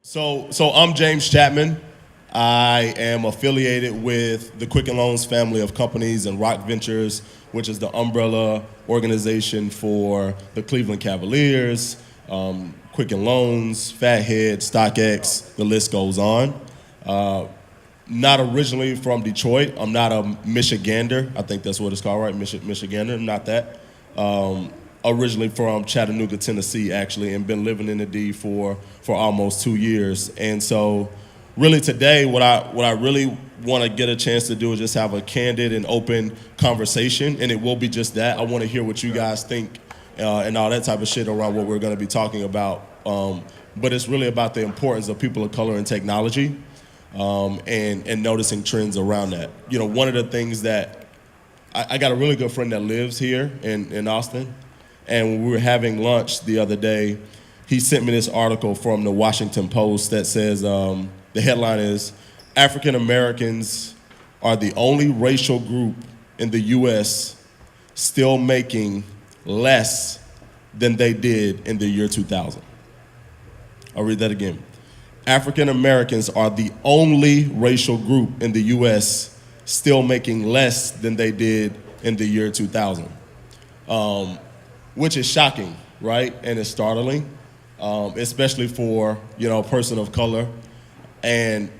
So I'm James Chapman. I am affiliated with the Quicken Loans family of companies and Rock Ventures, which is the umbrella organization for the Cleveland Cavaliers, Quicken Loans, Fathead, StockX, the list goes on. Not originally from Detroit. I'm not a Michigander. I think that's what it's called, right? Michigander. I'm not that. Originally from Chattanooga, Tennessee, actually, and been living in the D for almost 2 years. And so, really today, what I really want to get a chance to do is just have a candid and open conversation, and it will be just that. I want to hear what you guys think and all that type of shit around what we're going to be talking about. But it's really about the importance of people of color in technology and noticing trends around that. You know, one of the things that I got a really good friend that lives here in Austin. And when we were having lunch the other day, he sent me this article from the Washington Post that says, the headline is, African Americans are the only racial group in the U.S. still making less than they did in the year 2000. I'll read that again. African Americans are the only racial group in the U.S. still making less than they did in the year 2000. Which is shocking, right? And it's startling, especially for, a person of color. And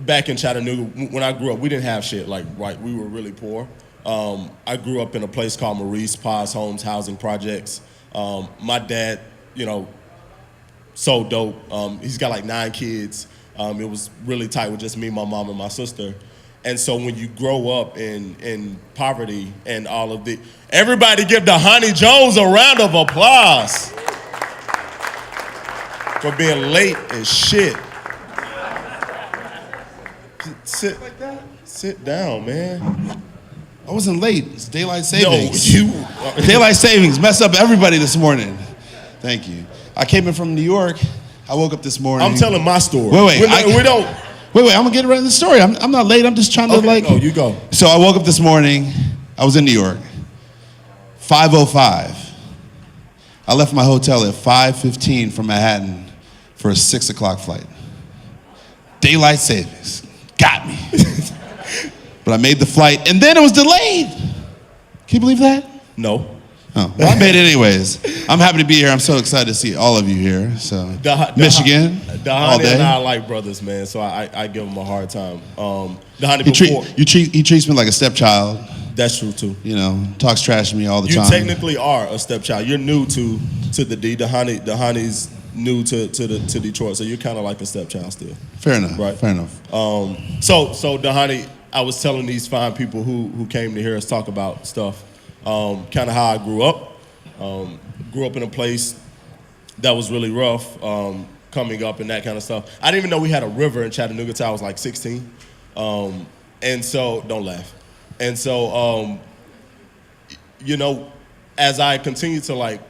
back in Chattanooga, when I grew up, we didn't have shit, we were really poor. I grew up in a place called Maurice Paz Homes Housing Projects. My dad, so dope. He's got 9 kids. It was really tight with just me, my mom, and my sister. And so when you grow up in poverty and all of the, everybody give Dhani Jones a round of applause for being late as shit. Sit down, man. I wasn't late. It's daylight savings. No, daylight savings messed up everybody this morning. Thank you. I came in from New York. I woke up this morning. I'm telling my story. We don't. Wait, I'm gonna get right in the story. I'm not late. I'm just trying to No, you go. So I woke up this morning. I was in New York. 5:05. I left my hotel at 5:15 from Manhattan for a 6 o'clock flight. Daylight savings got me. But I made the flight, and then it was delayed. Can you believe that? No. Oh, well, I made it anyways. I'm happy to be here. I'm so excited to see all of you here. So, Michigan, all Dhani day. and I are like brothers, man. So I give him a hard time. Dhani, He treats me like a stepchild. That's true too. Talks trash to me all the time. You technically are a stepchild. You're new to the D. Dhani's new to Detroit, so you're kind of like a stepchild still. Fair enough. Right. Fair enough. So Dhani, I was telling these fine people who came to hear us talk about stuff. Kind of how I grew up. Grew up in a place that was really rough, coming up and that kind of stuff. I didn't even know we had a river in Chattanooga till I was 16. And so, don't laugh. And so, as I continue to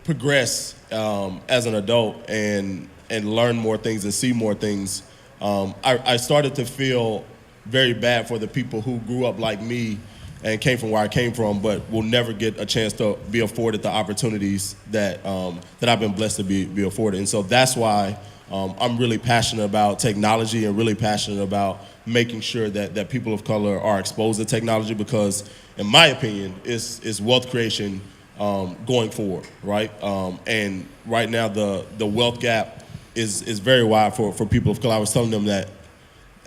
progress as an adult and learn more things and see more things, I started to feel very bad for the people who grew up like me and came from where I came from, but will never get a chance to be afforded the opportunities that I've been blessed to be afforded. And so that's why I'm really passionate about technology and really passionate about making sure that people of color are exposed to technology, because, in my opinion, it's wealth creation going forward, right? And right now the wealth gap is very wide for people of color. I was telling them that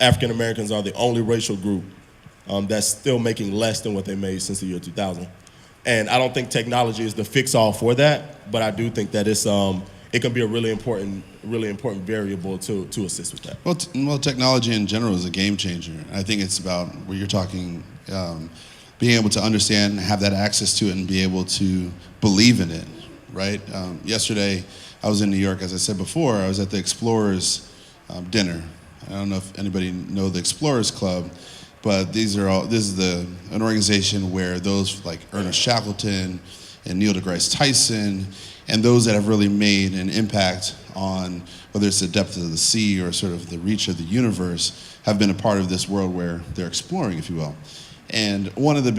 African Americans are the only racial group that's still making less than what they made since the year 2000. And I don't think technology is the fix-all for that, but I do think that it can be a really important variable to assist with that. Well, technology in general is a game changer. I think it's about where you're talking, being able to understand and have that access to it and be able to believe in it, right? Yesterday, I was in New York, as I said before. I was at the Explorers dinner. I don't know if anybody know the Explorers Club, but this is an organization where those like Ernest Shackleton and Neil deGrasse Tyson and those that have really made an impact on whether it's the depth of the sea or sort of the reach of the universe have been a part of this world where they're exploring, if you will. And one of the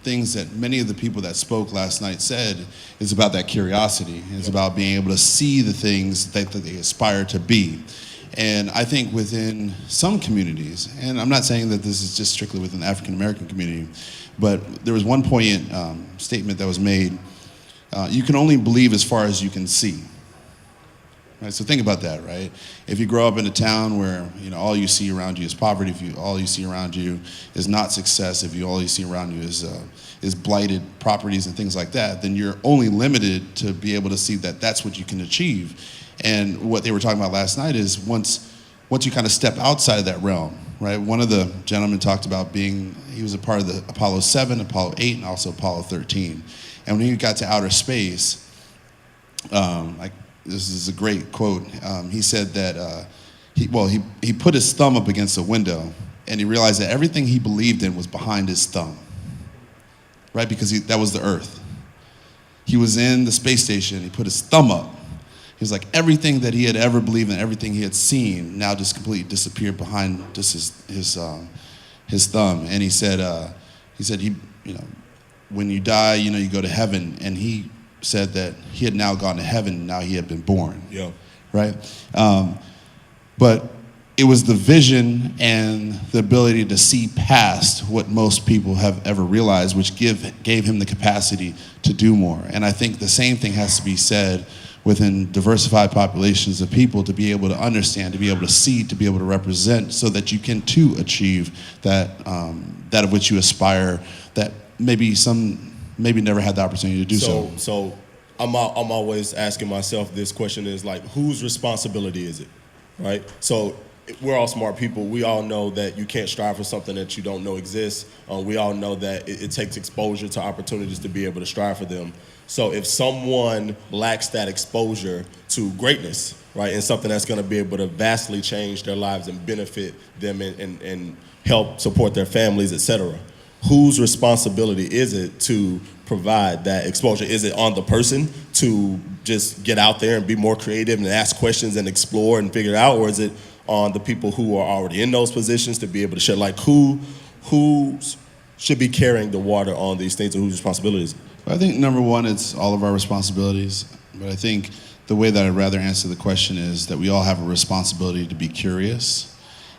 things that many of the people that spoke last night said is about that curiosity. It's about being able to see the things that they aspire to be. And I think within some communities, and I'm not saying that this is just strictly within the African American community, but there was one poignant statement that was made. You can only believe as far as you can see. Right, so think about that, right? If you grow up in a town where all you see around you is poverty, if all you see around you is not success, if all you see around you is blighted properties and things like that, then you're only limited to be able to see that that's what you can achieve. And what they were talking about last night is once you kind of step outside of that realm, right? One of the gentlemen talked about he was a part of the Apollo 7, Apollo 8, and also Apollo 13. And when he got to outer space, this is a great quote. He said that he put his thumb up against a window, and he realized that everything he believed in was behind his thumb, right? Because that was the Earth. He was in the space station. He put his thumb up. He was like, everything that he had ever believed in, everything he had seen, now just completely disappeared behind just his thumb. And he said, when you die, you go to heaven. And he said that he had now gone to heaven, now he had been born. Yeah. Right? But it was the vision and the ability to see past what most people have ever realized, which gave him the capacity to do more. And I think the same thing has to be said within diversified populations of people, to be able to understand, to be able to see, to be able to represent, so that you can too achieve that of which you aspire, that maybe never had the opportunity to do so. So I'm always asking myself this question is like, whose responsibility is it, right? So we're all smart people. We all know that you can't strive for something that you don't know exists. We all know that it takes exposure to opportunities to be able to strive for them. So if someone lacks that exposure to greatness, right, and something that's going to be able to vastly change their lives and benefit them and help support their families, et cetera, whose responsibility is it to provide that exposure? Is it on the person to just get out there and be more creative and ask questions and explore and figure it out, or is it on the people who are already in those positions to be able to share? Like, who should be carrying the water on these things, or whose responsibility is it? I think number one, it's all of our responsibilities. But I think the way that I'd rather answer the question is that we all have a responsibility to be curious,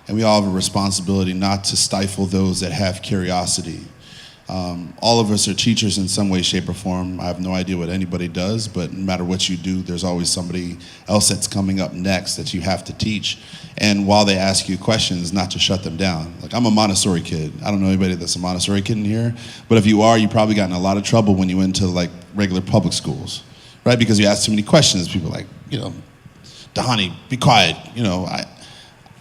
and we all have a responsibility not to stifle those that have curiosity. All of us are teachers in some way, shape, or form. I have no idea what anybody does, but no matter what you do, there's always somebody else that's coming up next that you have to teach. And while they ask you questions, not to shut them down. Like, I'm a Montessori kid. I don't know anybody that's a Montessori kid in here, but if you are, you probably got in a lot of trouble when you went to like regular public schools, right? Because you ask too many questions. People are like, Dhani, be quiet.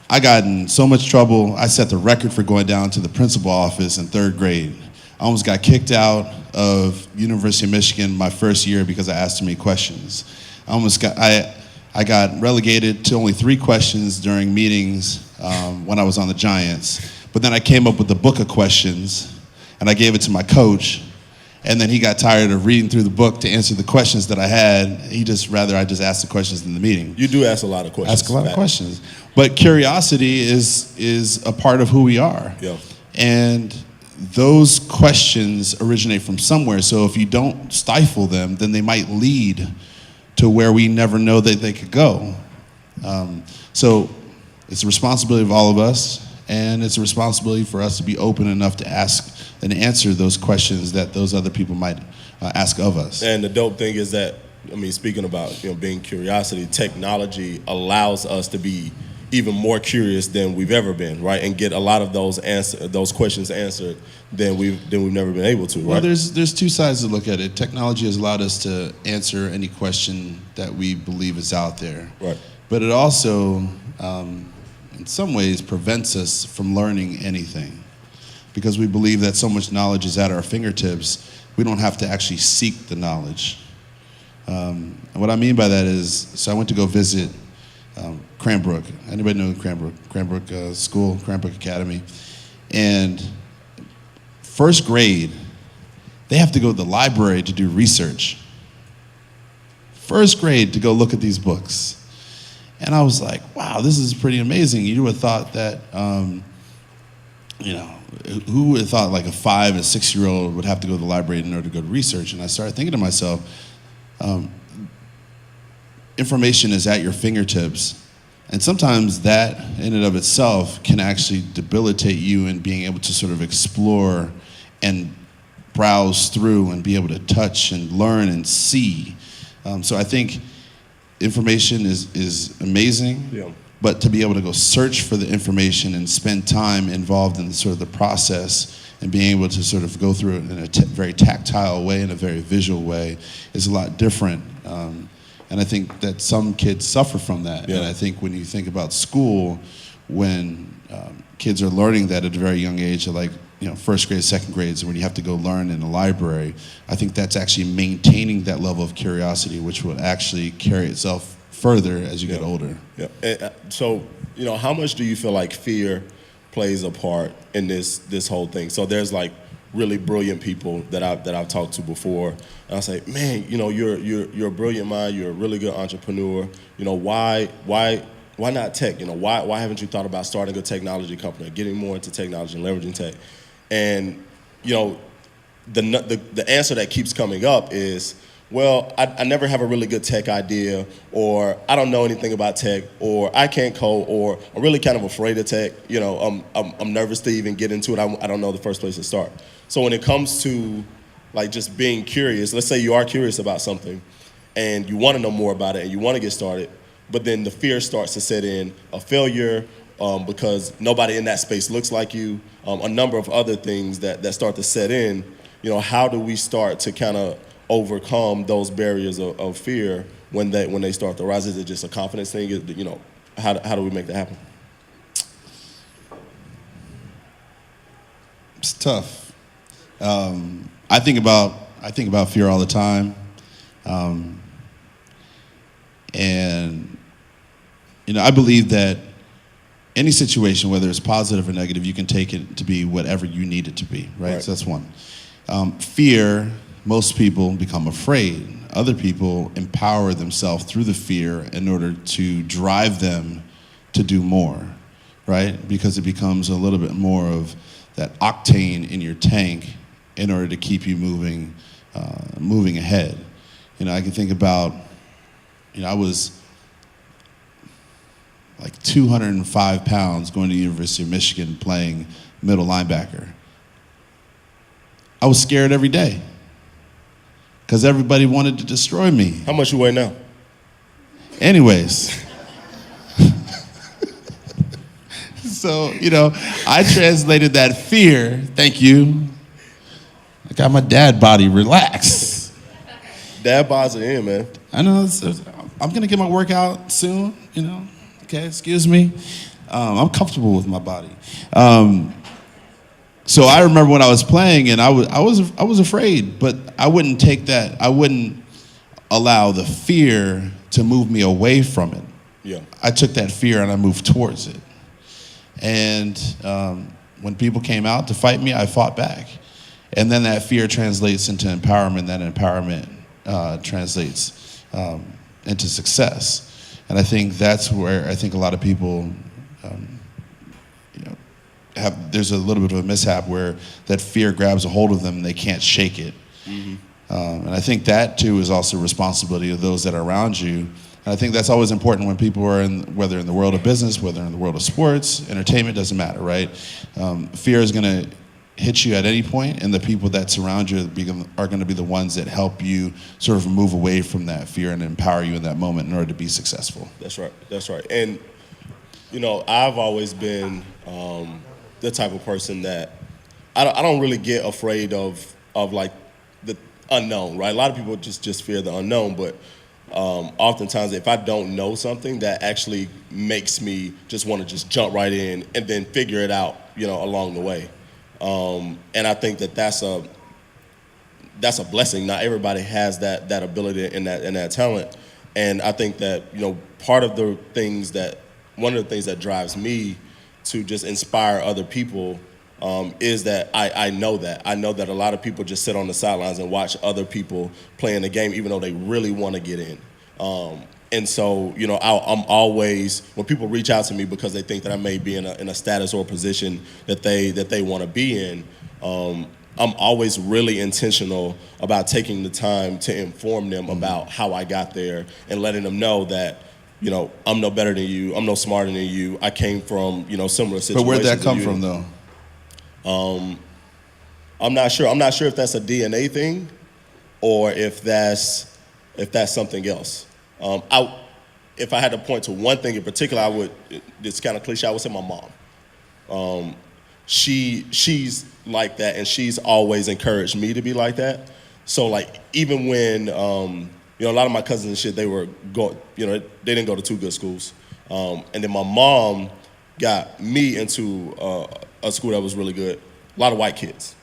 I got in so much trouble. I set the record for going down to the principal office in 3rd grade. I almost got kicked out of University of Michigan my first year because I asked too many questions. I got relegated to only 3 questions during meetings when I was on the Giants. But then I came up with a book of questions, and I gave it to my coach. And then he got tired of reading through the book to answer the questions that I had. I just asked the questions in the meeting. You do ask a lot of questions. Ask a lot of questions. But curiosity is a part of who we are. Yeah. And those questions originate from somewhere. So if you don't stifle them, then they might lead to where we never know that they could go. So it's a responsibility of all of us, and it's a responsibility for us to be open enough to ask and answer those questions that those other people might ask of us. And the dope thing is that, speaking about being curiosity, technology allows us to be even more curious than we've ever been, right? And get a lot of those questions answered than we've never been able to, right? Well, there's 2 sides to look at it. Technology has allowed us to answer any question that we believe is out there. Right. But it also, in some ways, prevents us from learning anything, because we believe that so much knowledge is at our fingertips, we don't have to actually seek the knowledge. And what I mean by that is, so I went to go visit Cranbrook. Anybody know Cranbrook? Cranbrook School, Cranbrook Academy. And 1st grade, they have to go to the library to do research. 1st grade to go look at these books. And I was like, wow, this is pretty amazing. You would have thought that, who would have thought like a 5 and 6-year-old would have to go to the library in order to go to research? And I started thinking to myself, information is at your fingertips. And sometimes that in and of itself can actually debilitate you in being able to sort of explore and browse through and be able to touch and learn and see. So I think information is amazing, Yeah. but to be able to go search for the information and spend time involved in sort of the process and being able to sort of go through it in a very tactile way, in a very visual way, is a lot different. And I think that some kids suffer from that. Yeah. And I think when you think about school, when kids are learning that at a very young age, like first grade, second grades, when you have to go learn in a library, I think that's actually maintaining that level of curiosity, which will actually carry itself further as you get older. Yeah. And, so, how much do you feel like fear plays a part in this whole thing? So there's like really brilliant people that I've talked to before, and I say, man, you're a brilliant mind, you're a really good entrepreneur. Why not tech? Why haven't you thought about starting a technology company, getting more into technology and leveraging tech? And the answer that keeps coming up is, well, I never have a really good tech idea, or I don't know anything about tech, or I can't code, or I'm really kind of afraid of tech. I'm nervous to even get into it. I don't know the first place to start. So when it comes to like just being curious, let's say you are curious about something and you want to know more about it and you want to get started, but then the fear starts to set in, a failure, because nobody in that space looks like you, a number of other things that start to set in. How do we start to kind of overcome those barriers of fear when they start to rise? Is it just a confidence thing? How do we make that happen? It's tough. I think about fear all the time, and I believe that any situation, whether it's positive or negative, you can take it to be whatever you need it to be, right? So that's one. Fear, most people become afraid. Other people empower themselves through the fear in order to drive them to do more, right? Because it becomes a little bit more of that octane in your tank in order to keep you moving ahead. I can think about, I was like 205 pounds going to the University of Michigan playing middle linebacker. I was scared every day because everybody wanted to destroy me. How much you weigh now? Anyways. So, I translated that fear, thank you. I got my dad body, relax. Dad bods are in, man. I know, I'm gonna get my workout soon, okay, excuse me. I'm comfortable with my body. So I remember when I was playing and I was afraid, but I wouldn't take that, I wouldn't allow the fear to move me away from it. Yeah. I took that fear and I moved towards it. And when people came out to fight me, I fought back. And then that fear translates into empowerment. That empowerment translates into success. And I think that's where I think a lot of people, there's a little bit of a mishap where that fear grabs a hold of them and they can't shake it. Mm-hmm. And I think that too is also responsibility of those that are around you. And I think that's always important when people are whether in the world of business, whether in the world of sports, entertainment, doesn't matter, right? Fear is going to hit you at any point, and the people that surround you are going to be the ones that help you sort of move away from that fear and empower you in that moment in order to be successful. That's right. And, I've always been the type of person that I don't really get afraid of like the unknown, right? A lot of people just fear the unknown, but oftentimes if I don't know something, that actually makes me just want to just jump right in and then figure it out, along the way. And I think that's a blessing. Not everybody has that ability and that talent. And I think that, one of the things that drives me to just inspire other people is that I know that a lot of people just sit on the sidelines and watch other people playing the game, even though they really want to get in. And so, you know, I'm always, when people reach out to me because they think that I may be in a status or position that they want to be in, I'm always really intentional about taking the time to inform them about how I got there and letting them know that, you know, I'm no better than you, I'm no smarter than you. I came from, you know, similar situations. But where'd that come from, though? I'm not sure. I'm not sure if that's a DNA thing or if that's something else. If I had to point to one thing in particular, it's kind of cliche, I would say my mom. She's like that, and she's always encouraged me to be like that. So like even when you know, a lot of my cousins and shit, they didn't go to two good schools, and then my mom got me into a school that was really good, a lot of white kids.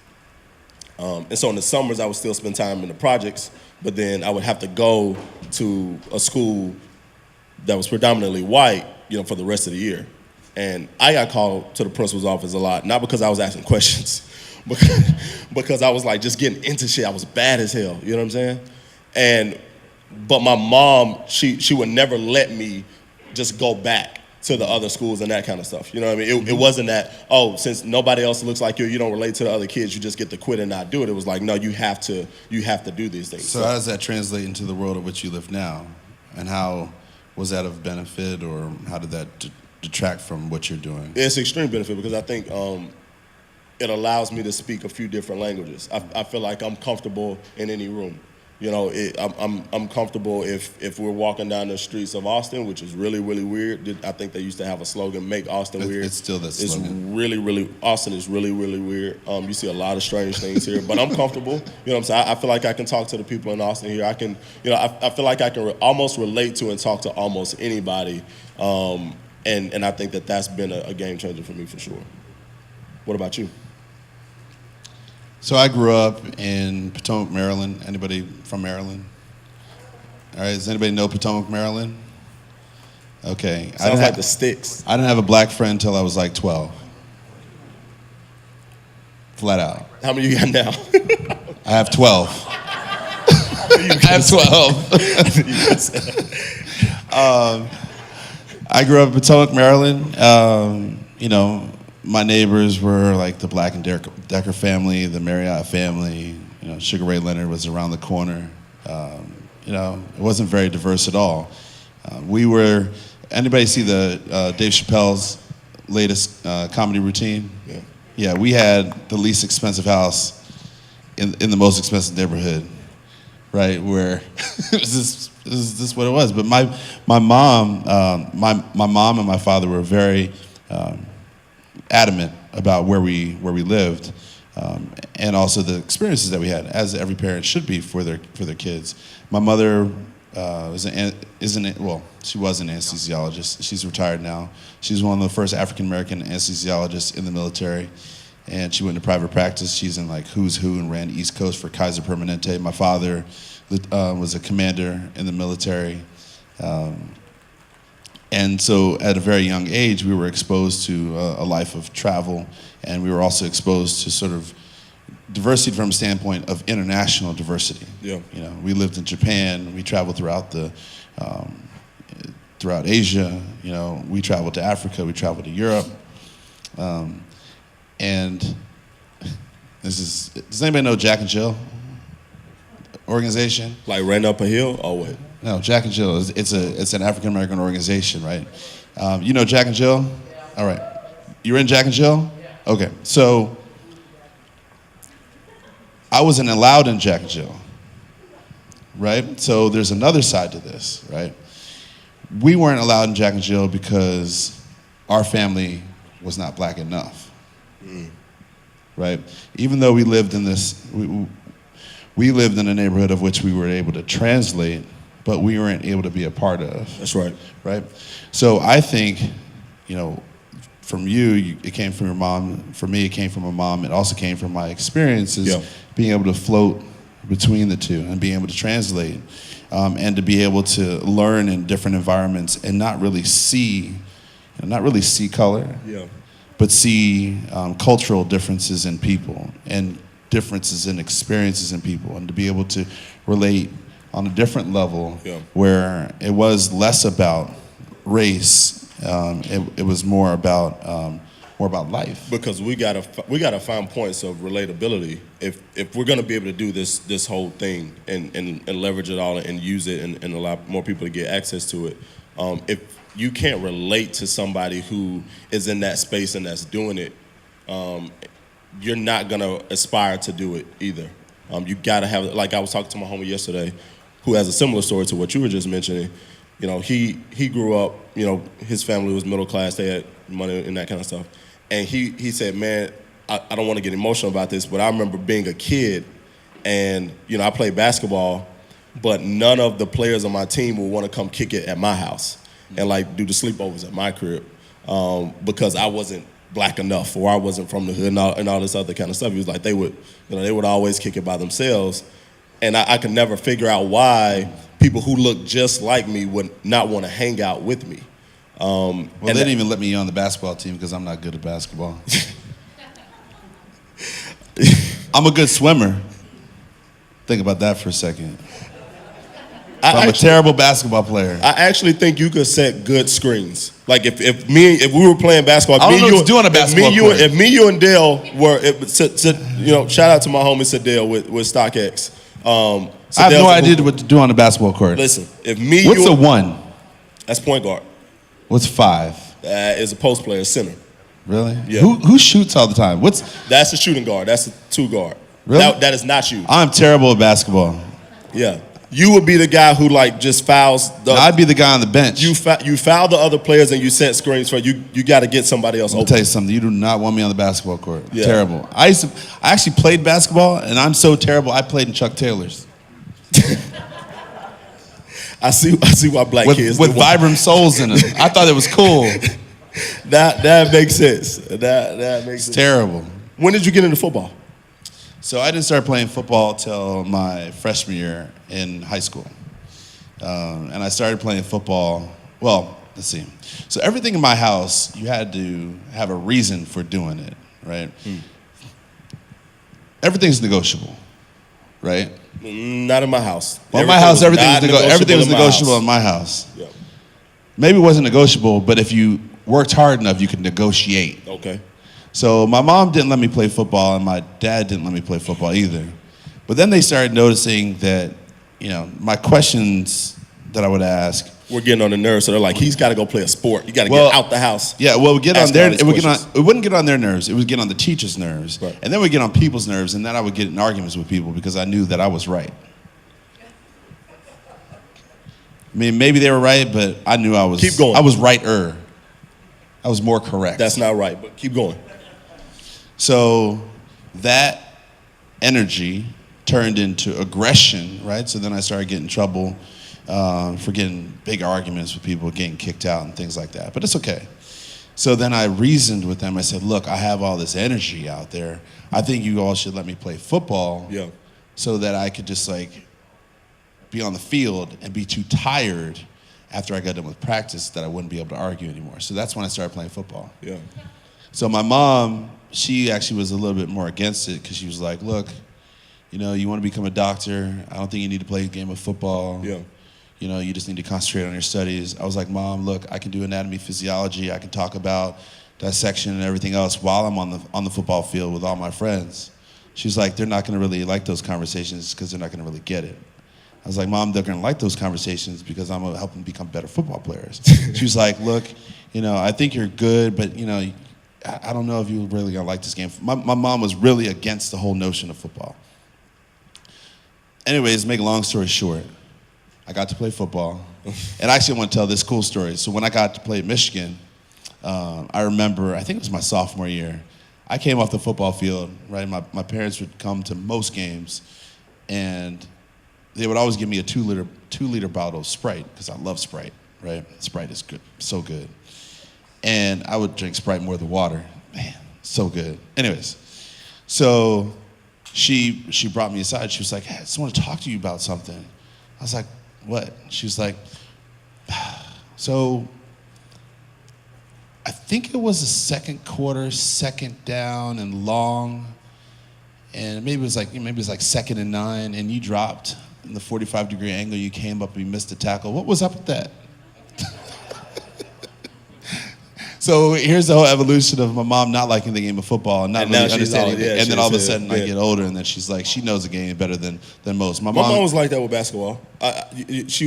And so in the summers, I would still spend time in the projects, but then I would have to go to a school that was predominantly white, you know, for the rest of the year. And I got called to the principal's office a lot, not because I was asking questions, because I was like just getting into shit. I was bad as hell, you know what I'm saying? But my mom, she would never let me just go back to the other schools and that kind of stuff. You know what I mean? It wasn't that, oh, since nobody else looks like you don't relate to the other kids, you just get to quit and not do it. It was like, no, you have to do these things. So how does that translate into the world of which you live now? And how was that of benefit, or how did that detract from what you're doing? It's extreme benefit because I think it allows me to speak a few different languages. I feel like I'm comfortable in any room. You know, I'm comfortable if we're walking down the streets of Austin, which is really, really weird. I think they used to have a slogan, "Make Austin weird." It's still that slogan. It's really, really, Austin is really, really weird. You see a lot of strange things here, but I'm comfortable. You know what I'm saying? I feel like I can talk to the people in Austin here. I can, you know, I feel like I can almost relate to and talk to almost anybody. And I think that's been a game changer for me for sure. What about you? So I grew up in Potomac, Maryland. Anybody from Maryland? All right, does anybody know Potomac, Maryland? Okay. Sounds like the sticks. I didn't have a black friend until I was like 12. Flat out. How many you got now? I have 12. I have 12. I grew up in Potomac, Maryland. You know, my neighbors were like the Black and Decker family, the Marriott family. You know, Sugar Ray Leonard was around the corner. You know, it wasn't very diverse at all. Anybody see the Dave Chappelle's latest comedy routine? Yeah. Yeah, we had the least expensive house in the most expensive neighborhood, right? Where this is what it was. But my mom, my mom and my father were very adamant about where we lived, and also the experiences that we had, as every parent should be for their kids. My mother she was an anesthesiologist. She's retired now. She's one of the first African American anesthesiologists in the military, and she went into private practice. She's in like who's who and ran East Coast for Kaiser Permanente. My father was a commander in the military. And so at a very young age, we were exposed to a life of travel, and we were also exposed to sort of diversity from a standpoint of international diversity. Yeah. You know, we lived in Japan, we traveled throughout Asia, you know, we traveled to Africa, we traveled to Europe. And does anybody know Jack and Jill organization? Like ran up a hill? Oh, wait. No, Jack and Jill, it's an African American organization, right? You know Jack and Jill? Yeah. All right. You're in Jack and Jill? Yeah. Okay, so I wasn't allowed in Jack and Jill, right? So there's another side to this, right? We weren't allowed in Jack and Jill because our family was not black enough, right? Even though we lived in we lived in a neighborhood of which we were able to translate, but we weren't able to be a part of. That's right. Right? So I think, you know, from you, it came from your mom. For me, it came from my mom. It also came from my experiences, being able to float between the two and being able to translate, and to be able to learn in different environments and not really see color, but see cultural differences in people and differences in experiences in people, and to be able to relate on a different level, Yeah. where it was less about race. It was more about life. Because we gotta find points of relatability if we're gonna be able to do this whole thing and leverage it all and use it and allow more people to get access to it. If you can't relate to somebody who is in that space and that's doing it, you're not gonna aspire to do it either. You gotta have, like I was talking to my homie yesterday, who has a similar story to what you were just mentioning. You know, he grew up, you know, his family was middle class, they had money and that kind of stuff. And he said, man, I don't want to get emotional about this, but I remember being a kid and, you know, I played basketball, but none of the players on my team would want to come kick it at my house and like do the sleepovers at my crib because I wasn't black enough or I wasn't from the hood and all this other kind of stuff. He was like, they would always kick it by themselves. And I could never figure out why people who look just like me would not want to hang out with me. Well, they didn't even let me on the basketball team because I'm not good at basketball. I'm a good swimmer. Think about that for a second. I'm a terrible basketball player. I actually think you could set good screens. Like if we were playing basketball, I don't know what to do on a basketball court. If me, you, and Dale were, you know, shout out to my homie Sadale with StockX. I have no idea what to do on a basketball court. Listen, if me, what's a 1? That's point guard. What's 5? That is a post player, center. Really? Yeah. Who shoots all the time? That's the shooting guard. That's the 2 guard. Really? That is not you. I'm terrible at basketball. Yeah. You would be the guy who like just fouls. I'd be the guy on the bench. You foul the other players and you set screens for you. You got to get somebody else. I'll tell you something. You do not want me on the basketball court. Yeah. Terrible. I actually played basketball, and I'm so terrible. I played in Chuck Taylor's. I see why black kids with Vibram soles in them. I thought it was cool. That makes sense. That makes sense. Terrible. When did you get into football? So I didn't start playing football till my freshman year in high school. And I started playing football, well, let's see. So everything in my house, you had to have a reason for doing it, right? Everything's negotiable, right? Not in my house. Well, in my house, everything was negotiable in my house. Yeah. Maybe it wasn't negotiable, but if you worked hard enough, you could negotiate. Okay. So my mom didn't let me play football, and my dad didn't let me play football either. But then they started noticing that, you know, my questions that I would ask. We're getting on the nerves, so they're like, he's got to go play a sport. You got to get out the house. Yeah, well, it wouldn't get on their nerves. It would get on the teacher's nerves. Right. And then we'd get on people's nerves, and then I would get in arguments with people because I knew that I was right. I mean, maybe they were right, but I knew I was. Keep going. I was right-er. I was more correct. That's not right, but keep going. So that energy turned into aggression, right? So then I started getting in trouble for getting big arguments with people, getting kicked out and things like that. But it's okay. So then I reasoned with them. I said, look, I have all this energy out there. I think you all should let me play football so that I could just like be on the field and be too tired after I got done with practice that I wouldn't be able to argue anymore. So that's when I started playing football. Yeah. So my mom, she actually was a little bit more against it because she was like, look, you know, you want to become a doctor. I don't think you need to play a game of football. Yeah. You know, you just need to concentrate on your studies. I was like, Mom, look, I can do anatomy, physiology. I can talk about dissection and everything else while I'm on the football field with all my friends. She's like, they're not going to really like those conversations because they're not going to really get it. I was like, Mom, they're going to like those conversations because I'm going to help them become better football players. She was like, look, you know, I think you're good, but, you know, I don't know if you're really going to like this game. My mom was really against the whole notion of football. Anyways, make a long story short, I got to play football. And actually, I want to tell this cool story. So when I got to play at Michigan, I remember, I think it was my sophomore year, I came off the football field, right? My parents would come to most games, and they would always give me a 2-liter bottle of Sprite, because I love Sprite, right? Sprite is good, so good. And I would drink Sprite more than water. Man, so good. Anyways, so she brought me aside. She was like, hey, I just want to talk to you about something. I was like, what? She was like, so I think it was the second quarter, second down and long, and maybe it was like 2nd and 9, and you dropped in the 45-degree angle, you came up and you missed the tackle. What was up with that? So here's the whole evolution of my mom not liking the game of football and not really understanding it. And then all of a sudden I get older, and then she's like, she knows the game better than most. My mom was like that with basketball. She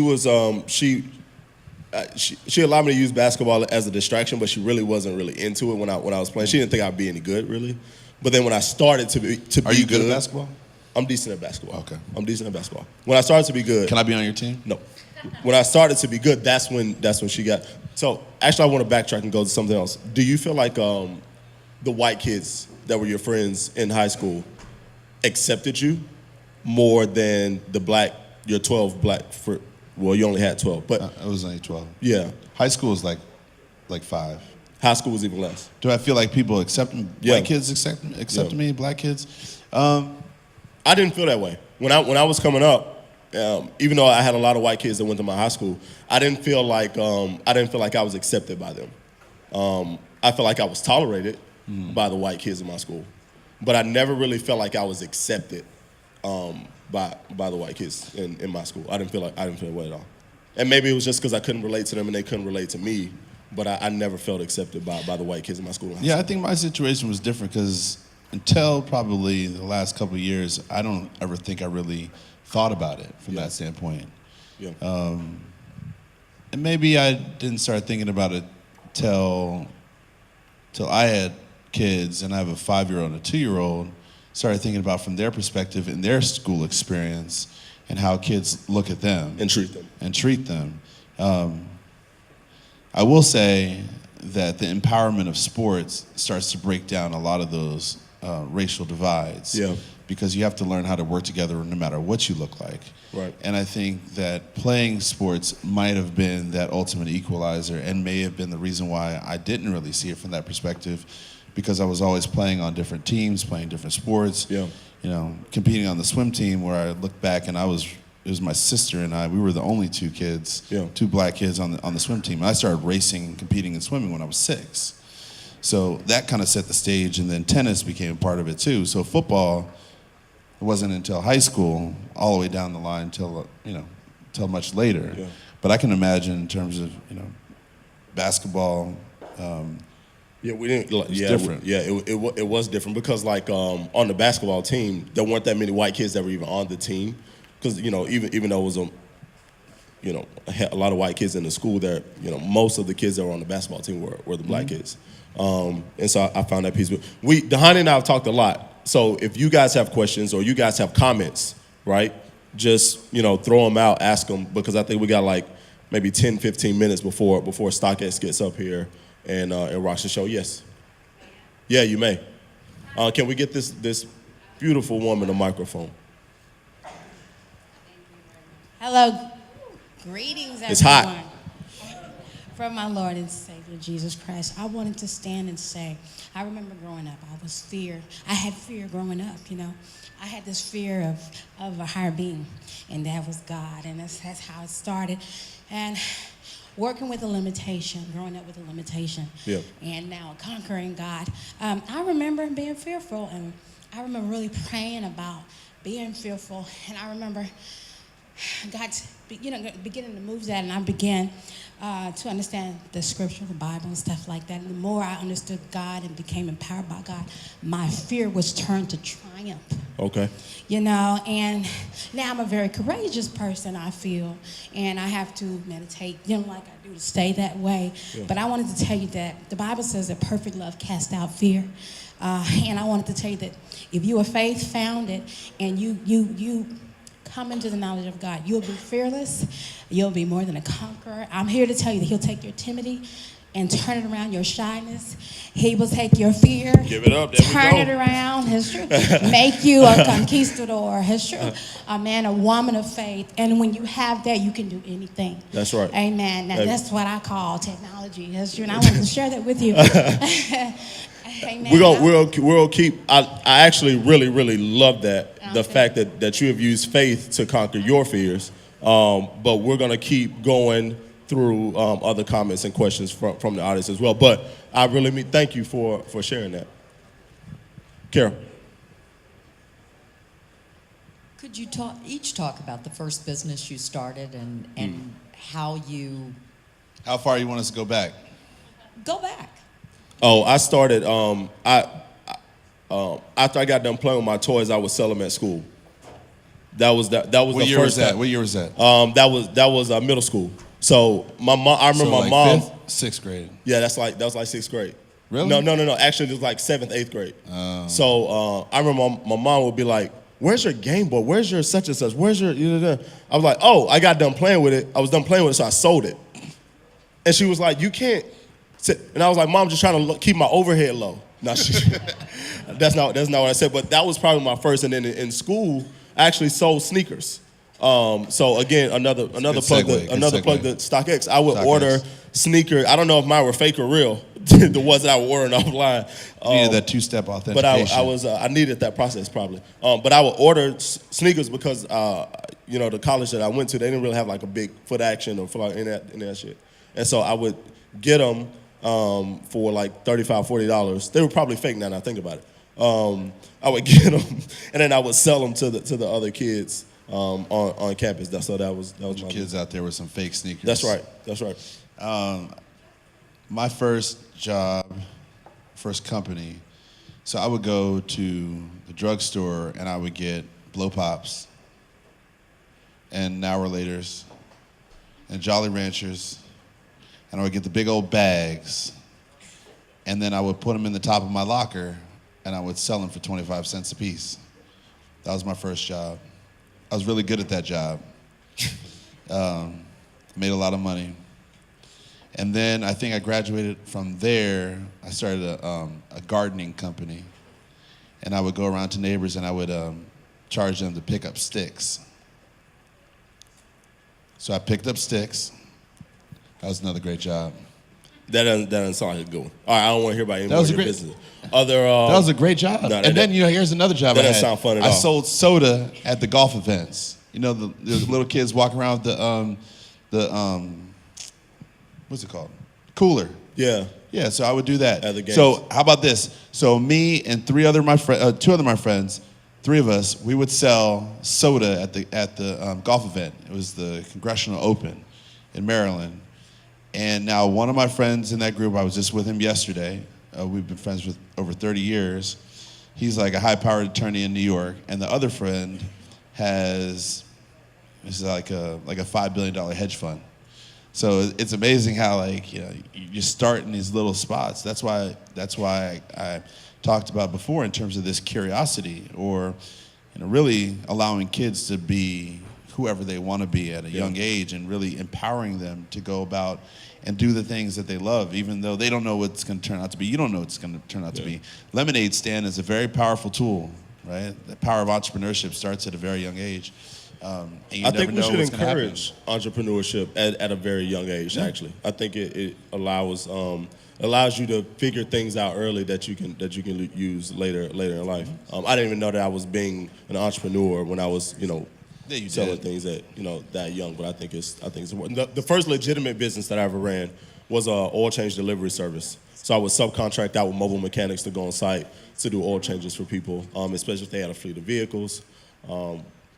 allowed me to use basketball as a distraction, but she really wasn't really into it when I was playing. She didn't think I'd be any good, really. But then when I started to be Are you good at basketball? I'm decent at basketball. Okay. I'm decent at basketball. When I started to be good. Can I be on your team? No. When I started to be good, that's when she got. So actually, I want to backtrack and go to something else. Do you feel like the white kids that were your friends in high school accepted you more than your 12 black? Well, you only had 12, but I was only 12. Yeah. High school was like 5. High school was even less. Do I feel like people white kids accepted me, black kids? I didn't feel that way when I was coming up. Even though I had a lot of white kids that went to my high school, I didn't feel like I was accepted by them. I felt like I was tolerated by the white kids in my school, but I never really felt like I was accepted by the white kids in my school. I didn't feel that way at all. And maybe it was just because I couldn't relate to them and they couldn't relate to me, but I never felt accepted by the white kids in my school. Yeah, I think my situation was different because until probably the last couple of years, I don't ever think I really thought about it from that standpoint. Yeah. And maybe I didn't start thinking about it till I had kids, and I have a 5-year-old and a 2-year-old. Started thinking about from their perspective and their school experience and how kids look at them and treat them. I will say that the empowerment of sports starts to break down a lot of those racial divides. Yeah. Because you have to learn how to work together no matter what you look like. Right. And I think that playing sports might have been that ultimate equalizer and may have been the reason why I didn't really see it from that perspective, because I was always playing on different teams, playing different sports. Yeah. You know, competing on the swim team where I look back and it was my sister and I, we were the only two black kids on the swim team. And I started racing, competing and swimming when I was 6. So that kind of set the stage, and then tennis became a part of it too. So football, it wasn't until high school, all the way down the line till much later. Yeah. But I can imagine in terms of basketball. We didn't. It's different. It was different because on the basketball team, there weren't that many white kids that were even on the team, because even though it was a lot of white kids in the school, there most of the kids that were on the basketball team were the black kids, and so I found that piece. Dhani and I have talked a lot. So if you guys have questions or you guys have comments, right, just, throw them out, ask them, because I think we got maybe 10, 15 minutes before StockX gets up here and rocks the show. Yes. Yeah, you may. Can we get this beautiful woman a microphone? Hello. Greetings, everyone. It's hot. From my Lord and Savior, Jesus Christ. I wanted to stand and say, I remember growing up, I had fear growing up, I had this fear of a higher being, and that was God, and that's how it started. And working with a limitation, growing up with a limitation, and now conquering God. I remember being fearful, and I remember really praying about being fearful, and I remember God, beginning to move that, and I began to understand the scripture, the Bible, and stuff like that. And the more I understood God and became empowered by God, my fear was turned to triumph. Okay. And now I'm a very courageous person, I feel, and I have to meditate, like I do, to stay that way. Yeah. But I wanted to tell you that the Bible says that perfect love casts out fear. And I wanted to tell you that if you are faith founded and you come into the knowledge of God, you'll be fearless. You'll be more than a conqueror. I'm here to tell you that He'll take your timidity and turn it around, your shyness. He will take your fear, give it up, turn it around. It's true. Make you a conquistador. It's true. A man, a woman of faith. And when you have that, you can do anything. That's right. Amen. Now, that's what I call technology. That's true. And I wanted to share that with you. Amen. We'll keep. I actually really love that, the fact that you have used faith to conquer your fears. But we're gonna keep going through other comments and questions from the audience as well. But I really thank you for sharing that. Carol. Could you talk about the first business you started and how you How far you want us to go back? go back? Oh, I started. After I got done playing with my toys, I would sell them at school. That was What the year first was that? time. What year was that? That was middle school. So my mom. I remember So my mom. fifth, sixth grade. Yeah, that was like sixth grade. Really? No. Actually, it was like seventh, eighth grade. So I remember my mom would be like, "Where's your Game Boy? Where's your such and such? Where's your?" I was like, "Oh, I got done playing with it. I was done playing with it, so I sold it." And she was like, "You can't." And I was like, "Mom, I'm just trying to keep my overhead low." No, that's not what I said. But that was probably my first. And then in school, I actually sold sneakers. So again, another plug to StockX. I would order sneakers. I don't know if mine were fake or real. The ones that I was ordering offline. You needed that two-step authentication. But I needed that process probably. But I would order sneakers because the college that I went to, they didn't really have like a big foot action or for like in that shit. And so I would get them for like $35, $40. They were probably fake now that I think about it. I would get them and then I would sell them to the other kids on campus. That was my kids out there with some fake sneakers. That's right. My first job, first company, so I would go to the drugstore and I would get blow pops and Now Relators and Jolly Ranchers, and I would get the big old bags, and then I would put them in the top of my locker and I would sell them for 25 cents a piece. That was my first job. I was really good at that job. Made a lot of money. And then I think I graduated from there. I started a gardening company. And I would go around to neighbors and I would charge them to pick up sticks. So I picked up sticks. That was another great job. That doesn't sound like a good one. All right, I don't want to hear about any That more was of a your great- business. That was a great job. And then here's another job I had. That doesn't sound fun at I all. sold soda at the golf events. You know, the little kids walking around with the what's it called? Cooler. Yeah. Yeah, so I would do that. At the games. So how about this? So me and two other my friends, three of us, we would sell soda at the golf event. It was the Congressional Open in Maryland. And now one of my friends in that group, I was just with him yesterday. We've been friends with over 30 years. He's like a high-powered attorney in New York, and the other friend this is like a $5 billion hedge fund. So it's amazing how you start in these little spots. That's why I talked about before in terms of this curiosity, or really allowing kids to be whoever they want to be at a young age, and really empowering them to go about and do the things that they love, even though they don't know what it's going to turn out to be. You don't know what it's going to turn out to be. Lemonade stand is a very powerful tool, right? The power of entrepreneurship starts at a very young age. And you I never think we know should what's gonna happen. encourage entrepreneurship at a very young age. Actually, I think it allows you to figure things out early that you can use later in life. I didn't even know that I was being an entrepreneur when I was selling things that young. But I think it's important. The first legitimate business that I ever ran was a oil change delivery service. So I would subcontract out with mobile mechanics to go on site to do oil changes for people, especially if they had a fleet of vehicles.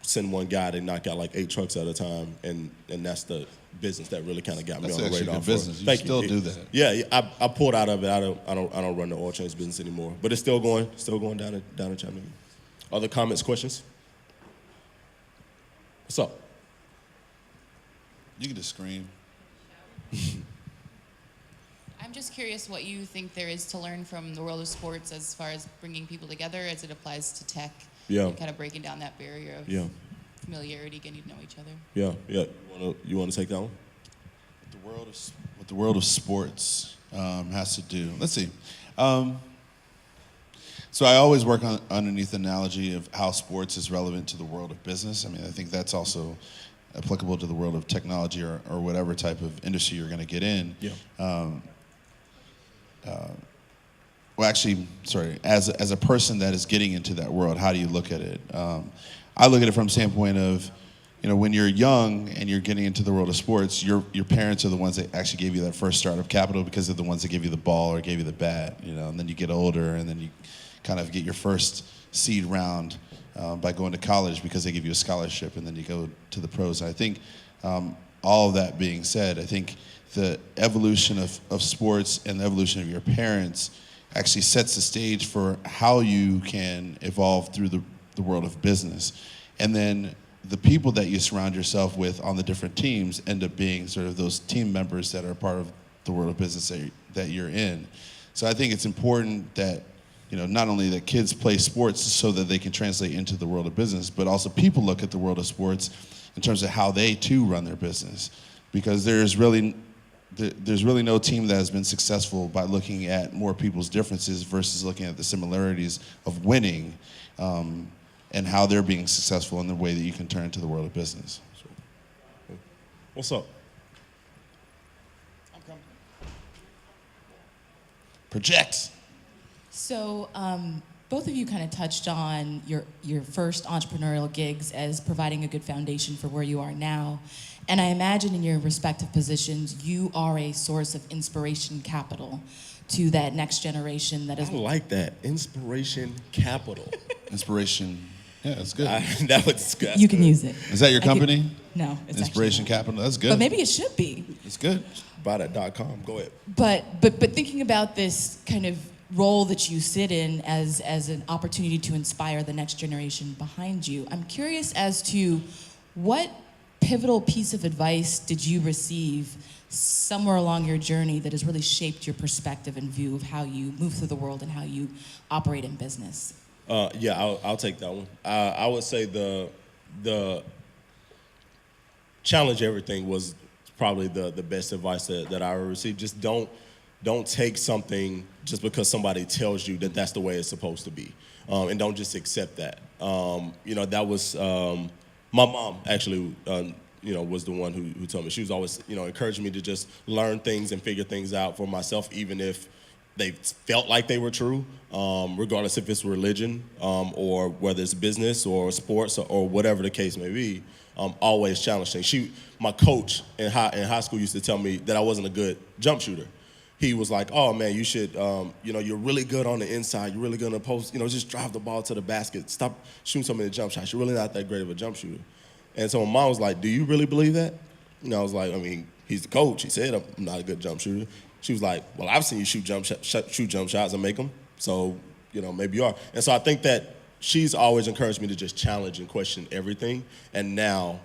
Send one guy, they knock out like 8 trucks at a time, and that's the business that really kind of got me on the radar. That's actually good business. Thank you still do that. Yeah, I pulled out of it. I don't run the oil change business anymore, but it's still going down in Chapman. Other comments, questions? What's up? You can just scream. I'm just curious what you think there is to learn from the world of sports as far as bringing people together as it applies to tech. Yeah. And kind of breaking down that barrier of familiarity, getting to know each other. Yeah. You want to take that one? What the world of sports has to do. Let's see. So I always work underneath the analogy of how sports is relevant to the world of business. I mean, I think that's also applicable to the world of technology or whatever type of industry you're going to get in. Yeah. Well, actually, sorry, as a person that is getting into that world, how do you look at it? I look at it from the standpoint of, when you're young and you're getting into the world of sports, your parents are the ones that actually gave you that first startup capital, because they're the ones that gave you the ball or gave you the bat, and then you get older and then you kind of get your first seed round by going to college because they give you a scholarship, and then you go to the pros. And I think all of that being said, I think the evolution of sports and the evolution of your parents actually sets the stage for how you can evolve through the world of business. And then the people that you surround yourself with on the different teams end up being sort of those team members that are part of the world of business that you're in. So I think it's important that, not only that kids play sports so that they can translate into the world of business, but also people look at the world of sports in terms of how they too run their business. Because there's really no team that has been successful by looking at more people's differences versus looking at the similarities of winning and how they're being successful in the way that you can turn into the world of business. What's up? Project. So both of you kind of touched on your first entrepreneurial gigs as providing a good foundation for where you are now. And I imagine in your respective positions, you are a source of inspiration capital to that next generation that is... I like that. Inspiration capital. Inspiration. Yeah, that's good. That was good. You can use it. Is that your company? No, it's Inspiration actually not. Capital. That's good. But maybe it should be. It's good. Buy that.com. Go ahead. But thinking about this kind of role that you sit in as an opportunity to inspire the next generation behind you, I'm curious as to what pivotal piece of advice did you receive somewhere along your journey that has really shaped your perspective and view of how you move through the world and how you operate in business? I'll take that one. I would say the challenge everything was probably the best advice that I ever received. Just don't take something just because somebody tells you that that's the way it's supposed to be, and don't just accept that. That was my mom actually. Was the one who told me. She was always encouraging me to just learn things and figure things out for myself, even if they felt like they were true, regardless if it's religion or whether it's business or sports or whatever the case may be. Always challenging. My coach in high school used to tell me that I wasn't a good jump shooter. He was like, "Oh man, you should, you're really good on the inside. You're really good on the post. Just drive the ball to the basket. Stop shooting so many jump shots. You're really not that great of a jump shooter." And so my mom was like, "Do you really believe that?" I was like, he's the coach. He said I'm not a good jump shooter. She was like, "Well, I've seen you shoot jump shots and make them. So, maybe you are." And so I think that she's always encouraged me to just challenge and question everything. And now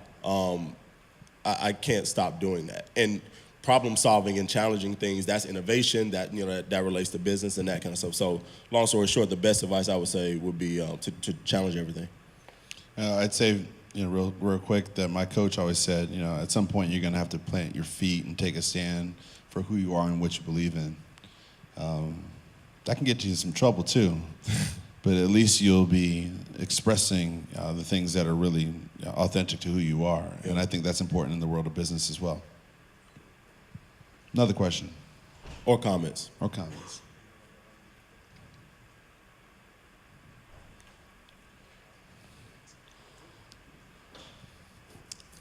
I can't stop doing that. And problem solving and challenging things, that's innovation, that relates to business and that kind of stuff. So long story short, the best advice I would say would be to challenge everything. I'd say, real quick, that my coach always said, at some point you're going to have to plant your feet and take a stand for who you are and what you believe in. That can get you in some trouble too, but at least you'll be expressing the things that are really authentic to who you are. And I think that's important in the world of business as well. Another question. Or comments.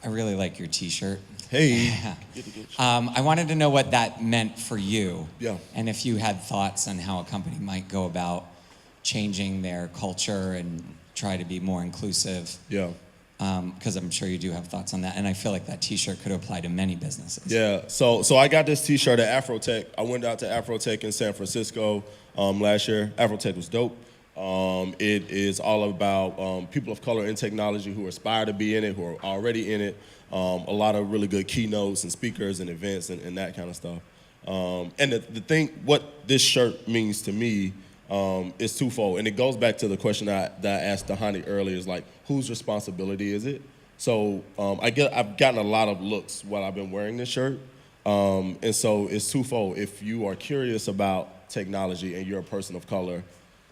I really like your T-shirt. Hey. I wanted to know what that meant for you. Yeah. And if you had thoughts on how a company might go about changing their culture and try to be more inclusive. Yeah. Because I'm sure you do have thoughts on that. And I feel like that T-shirt could apply to many businesses. Yeah. So I got this T-shirt at Afrotech. I went out to Afrotech in San Francisco last year. Afrotech was dope. It is all about people of color in technology who aspire to be in it, who are already in it. A lot of really good keynotes and speakers and events and that kind of stuff. And the thing, what this shirt means to me is twofold. And it goes back to the question that I asked Dhani earlier, is like, whose responsibility is it? So I've gotten a lot of looks while I've been wearing this shirt. And so it's twofold. If you are curious about technology and you're a person of color,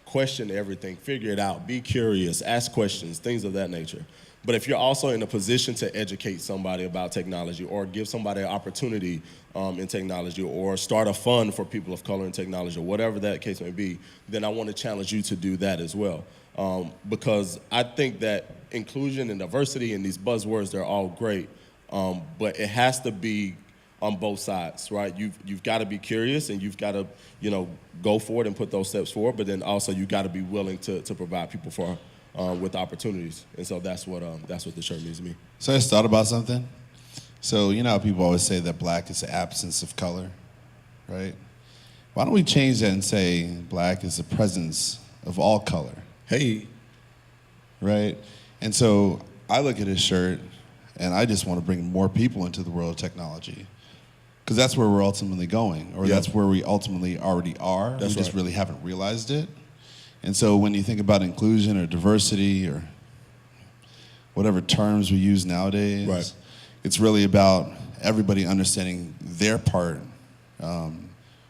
question everything, figure it out, be curious, ask questions, things of that nature. But if you're also in a position to educate somebody about technology or give somebody an opportunity in technology or start a fund for people of color in technology or whatever that case may be, then I want to challenge you to do that as well. Because I think that inclusion and diversity and these buzzwords, they're all great, but it has to be on both sides, right? You've got to be curious, and you've got to, go for it and put those steps forward. But then also you got to be willing to provide people with opportunities. And so that's what the shirt means to me. So I just thought about something. So you know how people always say that black is the absence of color, right? Why don't we change that and say black is the presence of all color? Hey, right? And so I look at his shirt, and I just want to bring more people into the world of technology, because that's where we're ultimately going, or that's where we ultimately already are. That's we just right. really haven't realized it. And so when you think about inclusion or diversity or whatever terms we use nowadays, right. It's really about everybody understanding their part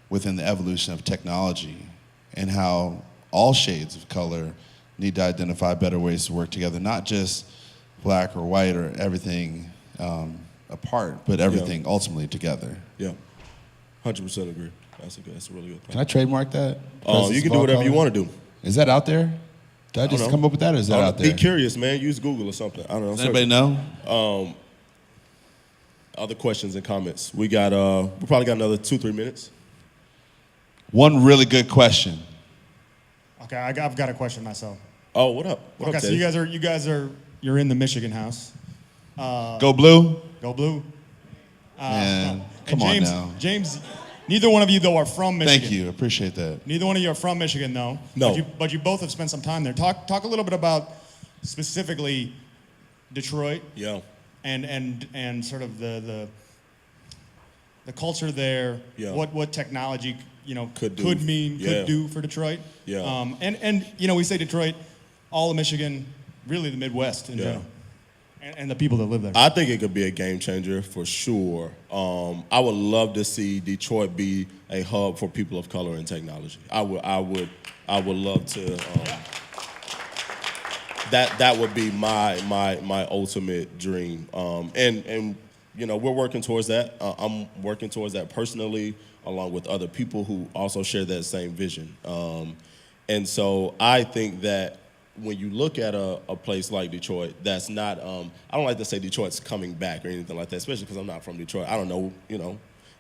within the evolution of technology, and how all shades of color need to identify better ways to work together, not just black or white or everything apart, but everything ultimately together. Yeah, 100% agree. That's a really good point. Can I trademark that? Oh, you can do whatever you want to do. Is that out there? Did I just know. come up with that, or is that out there? Be curious, man. Use Google or something. I don't know. Does anybody know? Other questions and comments? We probably got another 2-3 minutes. One really good question. Okay, I've got a question myself. Oh, what up? What Okay, up, so Dave? you're in the Michigan house. Go blue. Go blue. Man, come and on now. James, neither one of you though are from Michigan. Thank you. Appreciate that. Neither one of you are from Michigan though. No. But you both have spent some time there. Talk a little bit about specifically Detroit. Yeah. And sort of the culture there. Yeah. What technology Could do. could do for Detroit. Yeah. And we say Detroit, all of Michigan, really the Midwest in general, and the people that live there. I think it could be a game changer for sure. I would love to see Detroit be a hub for people of color in technology. I would love to. That would be my ultimate dream. And we're working towards that. I'm working towards that personally, along with other people who also share that same vision. And so I think that when you look at a place like Detroit, that's not, I don't like to say Detroit's coming back or anything like that, especially because I'm not from Detroit. I don't know,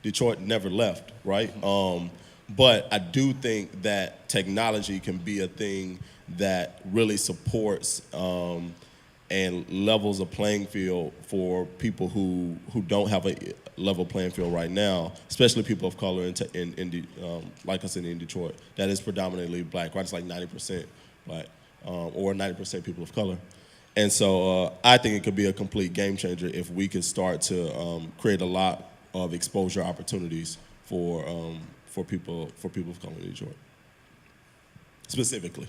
Detroit never left, right? But I do think that technology can be a thing that really supports and levels a playing field for people who don't have a level playing field right now, especially people of color in like I said, in Detroit, that is predominantly black, right? It's like 90% black or 90% people of color. And so I think it could be a complete game changer if we could start to create a lot of exposure opportunities for people of color in Detroit, specifically.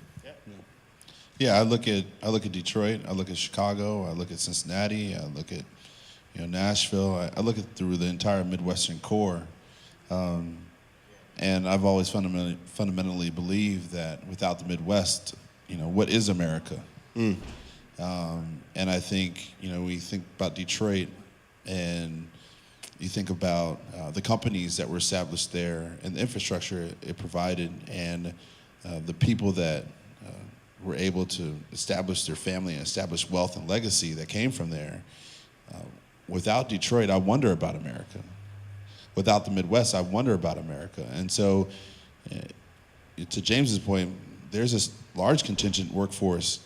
Yeah, I look at Detroit, I look at Chicago, I look at Cincinnati, I look at Nashville, I look at through the entire Midwestern core, and I've always fundamentally believed that without the Midwest, what is America? And I think we think about Detroit, and you think about the companies that were established there and the infrastructure it provided, and the people that were able to establish their family and establish wealth and legacy that came from there. Without Detroit, I wonder about America. Without the Midwest, I wonder about America. And so, to James's point, there's this large contingent workforce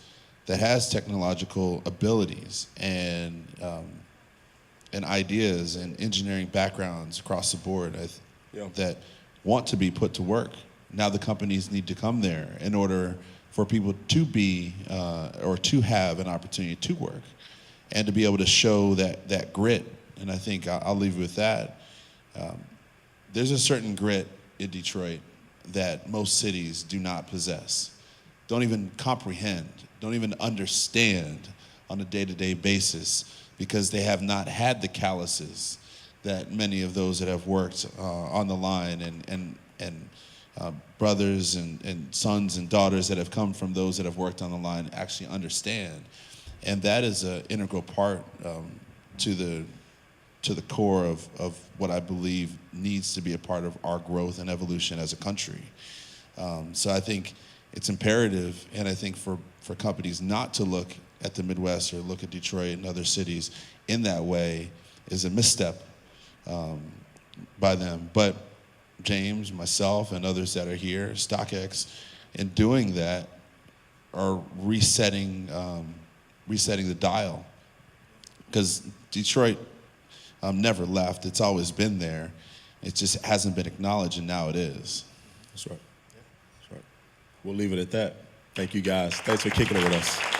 that has technological abilities and ideas and engineering backgrounds across the board that want to be put to work. Now the companies need to come there in order for people to be or to have an opportunity to work and to be able to show that grit. And I think I'll leave you with that. There's a certain grit in Detroit that most cities do not possess, don't even comprehend, don't even understand on a day-to-day basis, because they have not had the calluses that many of those that have worked on the line and brothers and sons and daughters that have come from those that have worked on the line actually understand. And that is an integral part to the core of what I believe needs to be a part of our growth and evolution as a country. So I think it's imperative, and I think for companies not to look at the Midwest or look at Detroit and other cities in that way is a misstep. by them. But James, myself, and others that are here, StockX, in doing that, are resetting the dial. Because Detroit never left. It's always been there. It just hasn't been acknowledged, and now it is. That's right. That's right. We'll leave it at that. Thank you, guys. Thanks for kicking it with us.